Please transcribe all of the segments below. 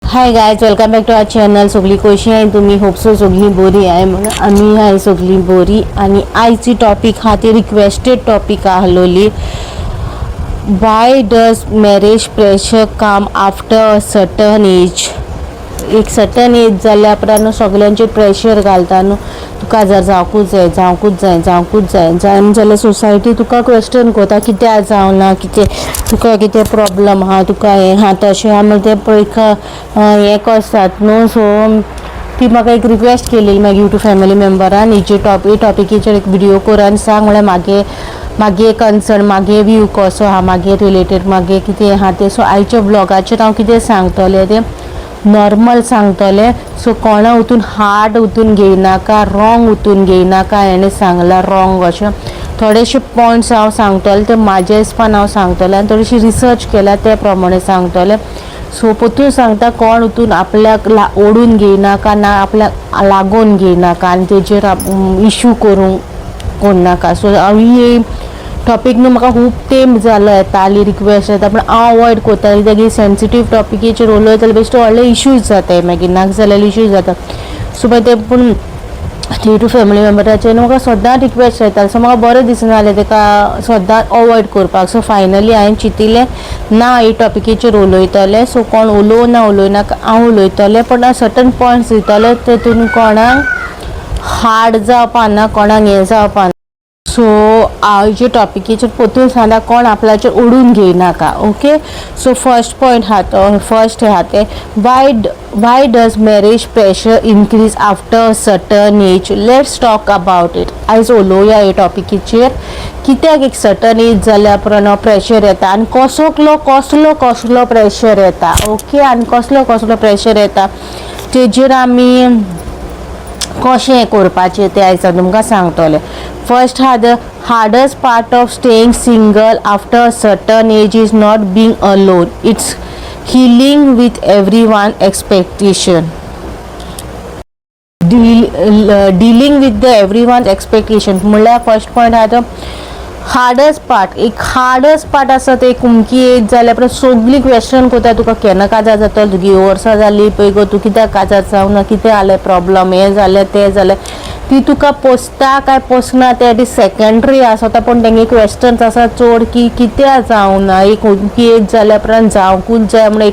High guys, welcome back to our channel. सगळी कशी आहे तुम्ही? होप सो सगळी बरी आहे. म्हणून आम्ही आहे सगळी बरी. आणि आयची टॉपिक हा ते रिक्वेस्टेड टॉपिक आहलोली. Why does marriage pressure come after a certain age. एक सर्टन एज जाल्या उपरांत सगळ्यांचेर प्रेशर घालता न्हू. तुका जर जावंकूच जाय जाल्यार सोसायटी तुका क्वेश्चन करता कित्याक जावना, कितें तुका कितें प्रॉब्लम आहा, तुका हें आहा तशें आहा. मागीर ते पळय हें करतात न्हू. सो ती म्हाका एक रिक्वेस्ट केलेली मागीर यूट्यूब फॅमिली मेंबरान ही टॉपिकीचेर एक व्हिडिओ कर आनी सांग म्हळ्यार मागे कन्सर्न, मागे व्यू कसो आहा, मागे रिलेटेड मागे कितें आहा तें. सो आयच्या ब्लॉगाचेर हांव कितें सांगतलें तें नॉर्मल सांगतलें. सो कोणा उतून हार्ड उतून घेयनाका, रॉंग उतून घेयनाका. हेणें सांगलां रॉंग अशें थोडेशे पॉयंट्स हांव सांगतलें. ते म्हाज्या हिसपान हांव सांगतलें आनी थोडीशी रिसर्च केल्या ते प्रमाणे सांगतलें. सो पोतून सांगता कोण उतून आपल्याक ओडून घेयनाका ना, आपल्याक लागून घेयनाका आनी तेजेर इशू करूंक कोन्नाका. सो ही टॉपीक न्हू म्हाका खूब तेंप जालो येताली रिक्वेस्ट येता, पूण हांव अवॉयड कोत्तालें कित्याक सेन्सिटीव टॉपिकीचेर उलयताले बेश्टे व्हडले इश्यूज जाताय मागीर नाक जाल्यार इश्यूज जाता. सो मागीर ते पूण यूट्यूब फॅमिली मेंबराचेर म्हाका सद्दां रिक्वेस्ट येताली. सो म्हाका बरें दिसनासलें तेका सद्दां अवॉयड करपाक. सो फायनली हांवें चिंतिल्लें ना ही टॉपिकीचेर उलयतलें. सो कोण उलोयना हांव उलयतलें, पण सर्टन पॉयंट्स दितलें तेतून कोणाक हार्ड जावपा ना, कोणाक हें जावपा ना. सो हांव टॉपिकीचेर पोतून सांगता कोण आपल्याचेर ओडून घेयनाका. ओके. सो फर्स्ट पॉयंट हा तो फर्स्ट हा ते why does marriage pressure increase after a certain age. Let's talk about it. आयज उलोवया हे टॉपिकीचेर कित्याक एक सर्टन एज जाल्या उपरांत प्रेशर येता आनी कसलो प्रेशर येता. ओके. आनी कसलो प्रेशर येता तेजेर आमी कशें करपाचें तें आयज हांव तुमकां सांगतलें. फर्स्ट हा the hardest part of staying single after a certain age is not being alone. It's healing with everyone expectation. Dealing with the everyone's expectation म्हणल्यार फर्स्ट पॉयंट हा तो हार्डस्ट पार्ट. एक हार्डस्ट पार्ट आसा ते कुमकी एज जाल्या उपरांत सगळीं क्वेश्चन करता तुका केन्ना काजार जातलो, तुजी वर्सां जालीं पळय गो, तूं कित्याक काजार जावना, कितें जालें प्रॉब्लम, हें जालें तें जालें. ती तुका पोसता काय पोसना ते सेकंडरी आसता, पूण तेंगे क्वेश्चन्स आसा चड की कित्याक जावना. एक कुमकी एज जाल्या उपरांत जावंकूच जाय म्हणून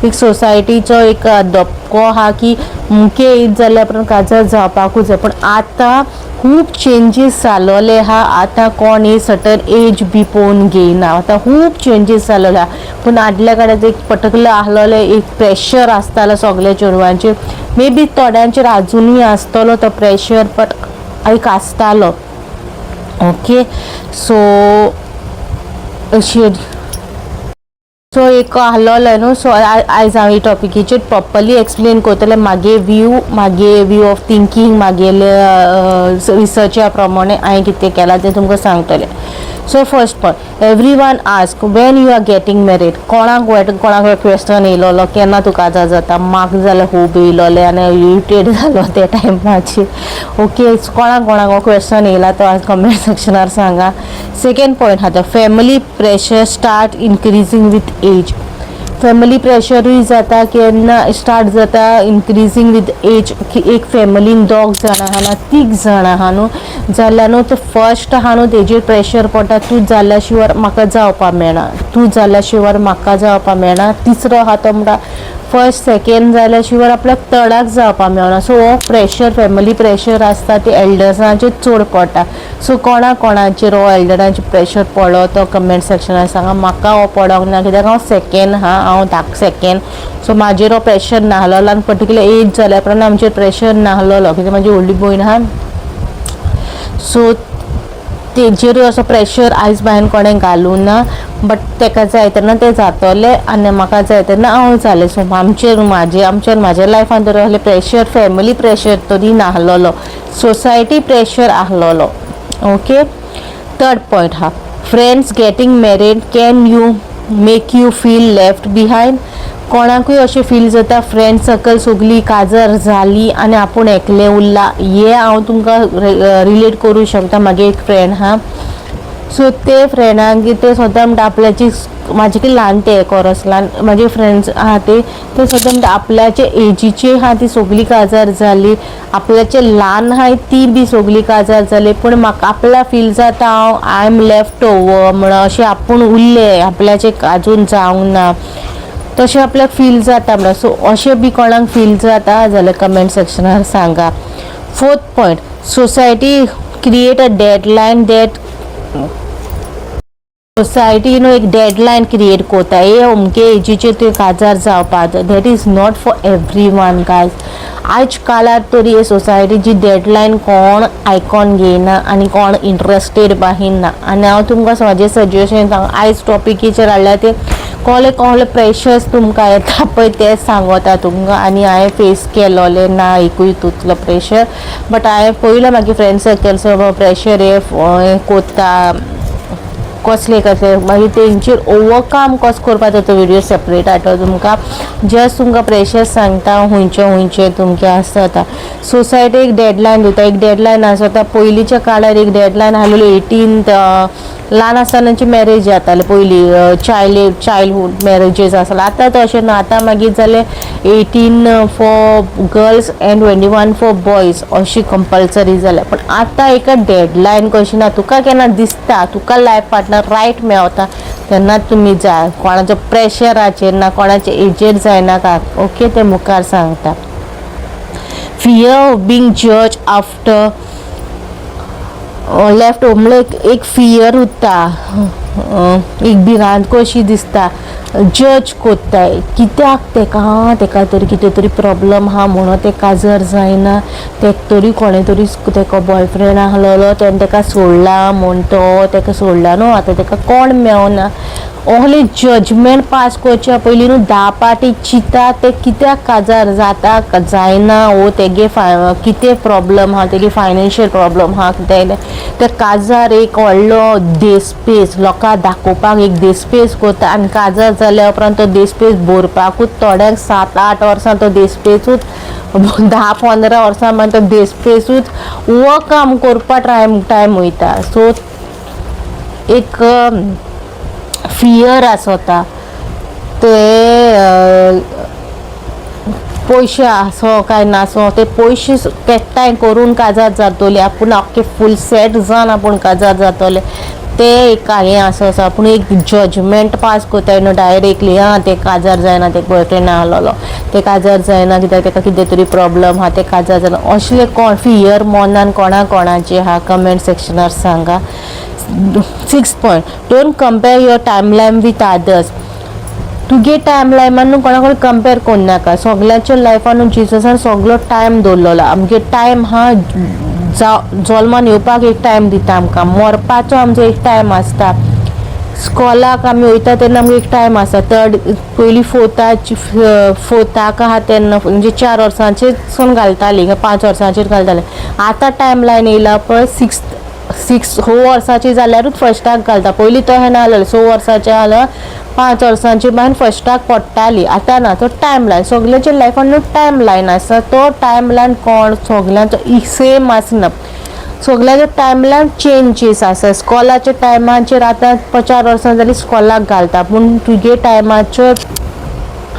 एक सोसायटीचो एक धपको आहा की मुखे एज जाल्या उपरांत काजार जावपाकूच जाय. पूण आतां खूब चेंजीस जालोले आहा. आतां कोण ही सर्टन एज बी पळोवन घेयना. आतां खूब चेंजीस जालोले आहा. पूण आदल्या काळात एक पर्टिक्युलर आहलोले एक प्रेशर आसतालो सगळ्या चेडवांचेर. मे बी थोड्यांचेर आजुनूय आसतलो तो प्रेशर, बट एक आसतालो. ओके. सो अशी सो एक आहलोले न्हू. सो आयज हांव ही टॉपिकीचेर प्रॉपरली एक्सप्लेन करतलें मागे व्यू ऑफ थिंकींग, मागे रिसर्चा प्रमाणे हांवें कितें केलां तें तुमकां सांगतलें. So first point, everyone ask when you are getting married. कोणाक क्वेश्चन येयलोलो केन्ना तूं काजार जाता. म्हाका जाल्यार खूब येयलोले आनी इरिटेट जालो त्या टायमाचेर. ओके. कोणाक हो क्वेश्चन येयला तो आज कमेंट सेक्शनार सांगा. सेकंड पॉयंट हा तो family pressure start increasing with age. Family प्रेशरूय जाता केन्ना स्टार्ट जाता इनक्रीजिंग विथ एज. की एक फॅमिलीन 2 जाणां आहा ना 3 जाणां आहा न्हू जाल्यार न्हू तो फर्स्ट आहा न्हू तेजेर प्रेशर पडटा. तूं जाल्या शिवाय म्हाका जावपा मेळना, तूं जाल्या शिवाय म्हाका जावपा मेळना. तिसरो आहा तो म्हणटा फर्स्ट सेकंड जाल्या शिवाय आपल्याक थर्डाक जावपा मेळना. सो हो प्रेशर फॅमिली प्रेशर आसता ते एल्डर्सांचेर चड पडटा. सो कोणाचेर हो एल्डरांचेर प्रेशर पडलो तो कमेंट सेक्शनार सांगा. म्हाका हो पडोंक ना कित्याक हांव सेकंड आहा, हांव धाक सेकंड. सो म्हाजेर हो प्रेशर नाहलोलो आनी पर्टिक्युलर एज जाल्या उपरांत आमचेर प्रेशर नाहलोलो कित्याक म्हाजी व्हडली भयण आहा. सो तेजेर असो प्रेशर आयज बायन कोणें घालूं ना. बट तेका जाय तेन्ना तें जातलें आनी म्हाका जाय तेन्ना हांव जालें. सो म्हाज्या लायफान तर असलें प्रेशर फॅमिली प्रेशर तरी नाहलोलो, सोसायटी प्रेशर आहलोलो. ओके. थर्ड पॉयंट हा friends getting married can you make you feel left behind. कोणाकूय अशें फील जाता फ्रेंड सर्कल सगळीं काजार जाली आनी आपूण एकलें उरला. हें हांव तुमकां रिलेट करूं शकता. म्हागे एक फ्रेंड आहा सो ते फ्रेंडांक ते सदां म्हणटा आपल्याची म्हाजे की ल्हान ते कोरसलान म्हाजे फ्रेंड्स आहा ते सदां म्हणटा आपल्याचे एजीचे आहा ती सगळी काजार जाली, आपल्याचे ल्हान आहाय ती बी सगळी काजार जाली, पूण म्हाका आपल्या फील जाता हांव आय एम लेफ्ट ओवर म्हणून अशें आपूण उरले, आपल्याचे अजून जावंक ना तशें आपल्याक फील जाता म्हणून. सो अशें बी कोणाक फील जाता जाल्यार कमेंट सेक्शनार सांगा. 4th point, society create a deadline that society एक डेडलायन क्रिएट करता हे अमके एजीचे ते काजार जावपाक that is not for every one guys. आयज काळार तरी हे सोसायटीची डेडलायन कोण आयकॉन घेयना आनी कोण इंट्रस्टेड बाहिना. आनी हांव तुमकां म्हाजें सजेशन सांग आयज टॉपिकीचेर हाडल्या ते कोहले प्रेशर्स तुमकां येता पळय ते सांगता तुमकां, आनी हांवें फेस केलोले ना एकूय तुतलो प्रेशर, बट हांवें पयलो म्हागे फ्रेंड सर्कल्स प्रेशर हे कोत्ता कसले मागीर तेंचेर ओवरकम कसो करपाचो तो व्हिडिओ सेपरेट हाडटा तुमकां. जस्ट तुमकां प्रेशर सांगता हुंयचे तुमचे आसता. सोसायटी एक डेडलायन दिता, एक डेडलायन आसता. पयलींच्या काळार एक डेडलायन आहलेलो 18th ल्हान आसतनाची मॅरेज जाताले पयलीं चायल्डहूड मॅरेजीस आसले. आतां तशें ना, आतां मागीर जाले 18 for girls end 21 for boys अशी कंपल्सरी जाल्या. पण आतां एका डेडलायन कशी ना, तुका केन्ना दिसता तुका लायफ पार्टनर रायट मेळता तेन्ना तुमी जाय, कोणाच्या प्रेशराचेर ना, कोणाचे एजेर जायनाका. ओके, ते मुखार सांगता. फियर ऑफ बींग जज आफ्टर लेफ्ट म्हणल्यार एक फियर उरता, एक भिरांत कशी दिसता, जज कोत्ताय कित्याक तेका तरी कितें तरी प्रॉब्लम आहा म्हणून ते काजर जायना, तेका तरी कोणें तरी तेका बॉयफ्रेंड आहलोलो तेणें तेका सोडला म्हूण तो तेका सोडला न्हू, आतां तेका कोण मेळना. ओहले जजमेंट पास करच्या पयलीं न्हू 10 पाटी चिंता ते कित्याक काजार जाता जायना, वो तेगे कितें प्रॉब्लम आहा, तेगे फायनान्शियल प्रॉब्लम आहा कितें ते काजार एक व्हडलो देस्पेस लोकांक दाखोवपाक एक देस्पेस करता, आनी काजार जाल्या उपरांत तो देस्पेस भरपाकूच थोड्यांक 7-8 वर्सां तो देस्पेसूच 10-15 वर्सां मागीर तो देस्पेसूच वो काम करपा टायम वयता. सो एक फियर आसता ते पयशे आसो काय नासो ते पयशे एकठांय करून काजार जातले, आपूण आख्खे फूल सेट जावन आपूण काजार जातले ते एक हें आसा. पूण एक जजमेंट पास कोत्ताय न्हू डायरेक्टली, ते काजार जायना, ते बॉयफ्रेंड आहलोलो ते काजार जायना कित्याक तेका कितें तरी प्रॉब्लम आहा ते काजार जायना, असले कोण फियर मनान कोणाचे आहा कमेंट सेक्शनार सांगा. 6th point, don't compare your timeline with others. तुगे टायमलायनान न्हू कोणाकडेन कंपेर करनाका. सगल्याच्या लायफान न्हू जिजसान सगलो टायम दवरलेलो. आमगे टायम हा जल्मान येवपाक एक टायम दिता, आमकां मरपाचो आमचो एक टायम आसता, स्कॉलाक आमी वयता तेन्ना आमकां एक टायम आसता. पयलीं फोर्थाक आहा तेन्ना म्हणजे 4 वर्सांचेर सून घालतालीं 5 वर्सांचेर घालताले. आतां टायमलायन येयला पळय 6 वर्साची जाल्यारूच फर्स्टाक घालता. पयलीं तो हें नाहलेलें 6 वर्साचें जाल्यार 5 वर्सांची मागीर फर्स्टाक पडटाली. आतां ना, तो टायमलायन सगल्याच्या लायफान न्हू टायमलायन आसा. तो टायमलायन कोण सगल्यांचो सेम आसना, सगल्याचो टायमलायन चेंजीस आसा. स्कॉलाच्या टायमाचेर आतां 4 वर्सां जालीं स्कॉलाक घालता, पूण तुगे टायमाचो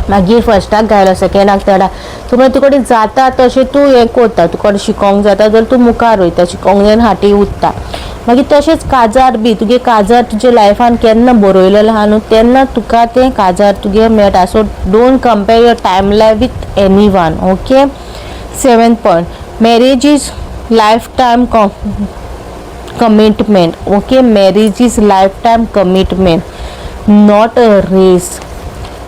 मागीर फर्स्टाक घायलो सेकेंडाक थर्डाक. सो मागीर तुका जाता तशें तूं हें करता, तुका शिकोंक जाता जाल्यार तूं मुखार वयता, शिकोंक जायना हाटी उरता. मागीर तशेंच काजार बी तुगे काजार तुजे लायफान केन्ना बरयलेलो आहा न्हू तेन्ना तुका तें काजार तुगे मेळटा. So don't compare your timeline with anyone. Okay. 7th point, marriage is lifetime commitment. Okay, marriage is lifetime commitment, not a race.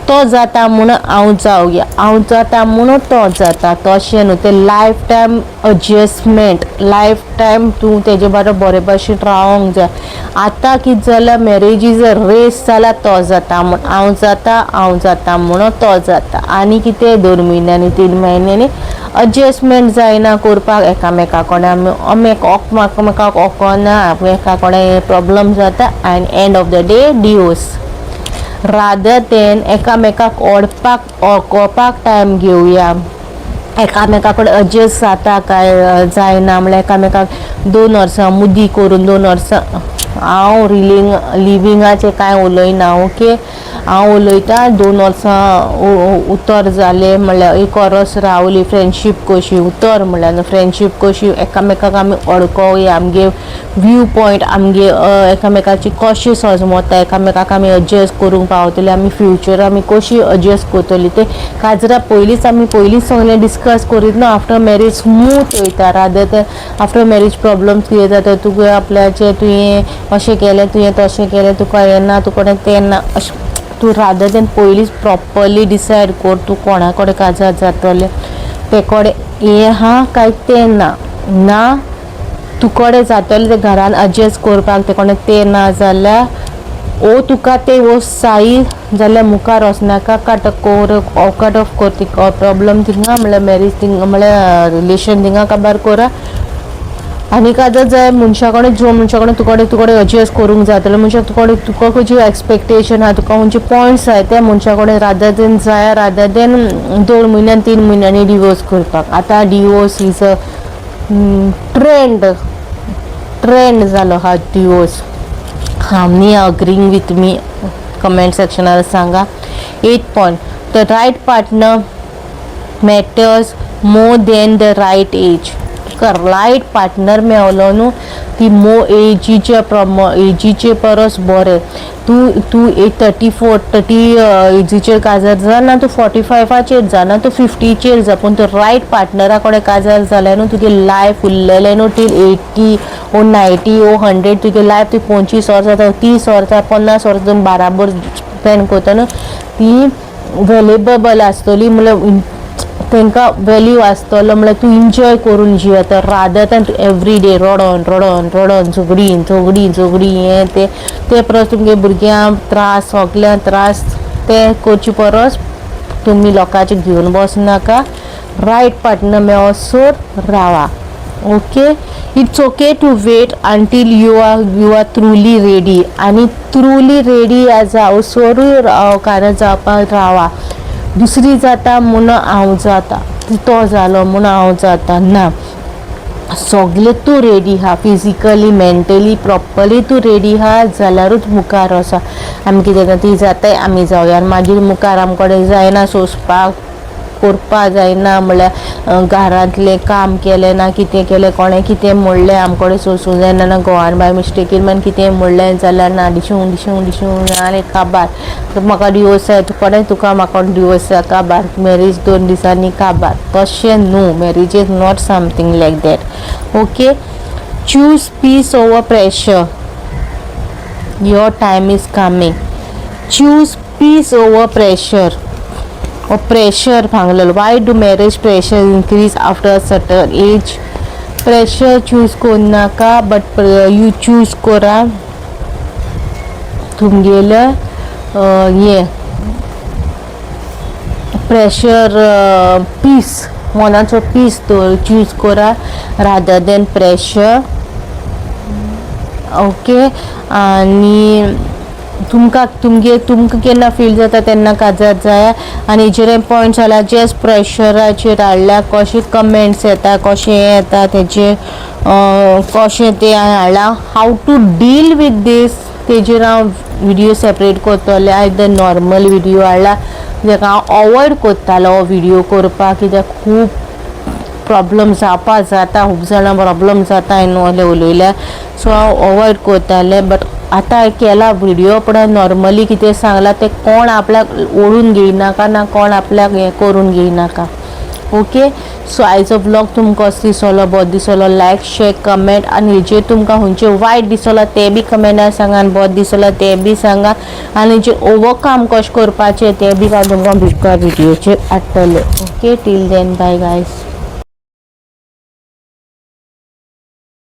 तो जाता म्हणून हांव जावया, हांव जाता म्हणून तो जाता तशें न्हू. ते life time adjustment, life time तूं तेजे बरोबर बरे भशेन रावंक जाय. आतां कितें जाल्यार मॅरेज इज अ रेस जाल्यार तो जाता म्हणून हांव जाता म्हणून तो जाता. आनी कितें 2 म्हयन्यांनी 3 म्हयन्यांनी एडजस्टमेंट जायना करपाक एकामेका कडेन, एकामेकाक ओकोना, एका कडेन प्रॉब्लम जाता आनी end of the day divorce. Rather than एकामेकाक ओळखोपाक टायम घेवया, एकामेका कडेन एडजस्ट जाता काय जायना म्हणल्यार एकामेकाक 2 वर्सां मुदी करून 2 वर्सां हांव लिविंगाचें कांय उलयना. ओके, हांव उलयतां 2 वर्सां उतर जाले म्हणल्यार एक वर्स रावली फ्रेंडशीप कशी उतर म्हणल्यार फ्रेंडशीप कशी एकामेकाक आमी अडकोवया, आमगे व्यू पॉयंट आमगे एकामेकाची कशी सजमता, एकामेकाक आमी एडजस्ट करूंक पावतली, आमी फ्युचर आमी कशी एडजस्ट करतली ते काजरां पयलींच सगळें डिस्कस करीत न्हू. आफ्टर मॅरेज स्मूथ वयता, रादर ते आफ्टर मॅरेज प्रॉब्लम्स कितें जाता, तुका आपल्याचें तुवें अशें केलें, तुवें तशें केलें, तुका येना, तुका तेन्ना अशें तूं रादर देन पयलींच प्रॉपरली डिसायड कर तूं कोणा कडेन काजार जातलें, ते कडेन हें हा काय तें ना तूं कडेन जातलें तें घरान एडजस्ट करपाक, ते कडेन तें ना जाल्यार तुका ते जायी जाल्यार मुखार वचनाका, कट ऑफ कर ती प्रॉब्लम थिंगा म्हणल्यार मॅरेज थिंगा म्हणल्यार रिलेशन थिंगा काबार करा. आनी काजर जाय मनशा कडेन जो मनशा कडेन तुकडे एडजस्ट करूंक जातलें, तुका खंयची एक्सपेक्टेशन आहा, तुका खंयचे पॉयंट्स जाय त्या मनशा कडेन रादर देन 2 म्हयन्यान 3 म्हयन्यांनी डिवोर्स करपाक. आतां डिवोर्स इज अ ट्रेंड जालो हा डिवोर्स. हांव अग्रींग विथ मी कमेंट सेक्शनार सांगा. 8th point, the right partner matters more than the right age. तुका रायट पार्टनर मेळलो न्हू ती एजीचे परस बरें. तूं 30 एजीचेर काजार जाना, तूं 45चेर जाना, तूं 50चेर जा, पूण तूं रायट पार्टनरा कडेन काजार जाल्यार न्हू तुगे लायफ उरलेलें न्हू टील 80 ओ 90 ओ 100. तुगे लायफ ती 25 वर्सां 30 वर्सां 50 वर्सां तुम्ही बराबर स्पेंड करता न्हू ती वेल्युएबल आसतली, म्हणल्यार तांकां व्हॅल्यू आसतलो, म्हणल्यार तूं एन्जॉय करून जियेता रादर दॅन तूं एवरी डे रडोन झगडीं हें ते परस तुमगे भुरग्यांक त्रास सगळ्यांक त्रास ते करचे परस तुमी लोकांचे घेवन बसनाका. रायट पार्टनर मेळसर रावा. Okay, it's okay to wait until you are truly ready. आनी ट्रुली रेडी जावसरूय कारण जावपाक रावा. दुसरी जाता म्हणून हांव जाता, तो जालो म्हणून हांव जाता ना. सगळें तूं रेडी आहा, फिजिकली मेंटली प्रॉपरली तूं रेडी आहा जाल्यारूच मुखार वचा. आमी कितें जाता ती जाताय आमी जावया आनी मागीर मुखार आमचे कडेन जायना सोंसपाक करपा जायना, म्हणल्यार घरांतलें काम केलें ना कितें केलें कोणें कितें म्हणलें आमचे कडेन सोंसूं जायना ना घोवान बाय मिस्टेकीन मान कितें म्हणलें जाल्यार ना डिशूं आनी काबार. म्हाका डिवोर्स जाय तुका म्हाका डिवोर्स जाय काबार. मॅरेज 2 दिसांनी काबार. तशें न्हू, marriage is not something like that. Okay, choose peace over pressure. Your time is coming. Choose peace over pressure. Pressure सांगलेलो. Why do marriage pressure increase after certain age. Pressure choose करनाका but you choose करा तुमगेले ये pressure peace मनाचो peace choose करा rather than pressure. Okay, आनी तुमकां केन्ना फील जाता तेन्ना काजार जाय. आनी हेजेर पॉयंट जाला जस्ट प्रेशराचेर हाडल्या कशें कमेंट्स येता कशें येता तेजेर कशें ते हाडला हाव टू डील वीथ दीस तेजेर हांव व्हिडियो सेपरेट करतलें. आयदर नॉर्मल व्हिडियो हाडला जाका हांव अवॉयड करतालो व्हिडियो करपाक कित्याक खूब प्रॉब्लम जाता खूब जाणां प्रॉब्लम जाता न्हू उलयल्यार सो हांव अवॉयड करतालें. बट आतां केला व्हिडियो पण नॉर्मली कितें सांगलां तें कोण आपल्याक ओळून घेयनाका ना कोण आपल्याक हें करून घेयनाका. ओके, सो आयचो ब्लॉग तुमकां कसो दिसलो बरो दिसलो लायक शेअर कमेंट आनी हेजेर तुमकां खंयचे वायट दिसलो ते बी कमेंटार सांगा आनी बरो दिसलो ते बी सांगा आनी हेजेर ओवरकम कशें करपाचें ते बी हांव तुमकां व्हिडियोचेर हाडटलें. Okay, till then bye guys.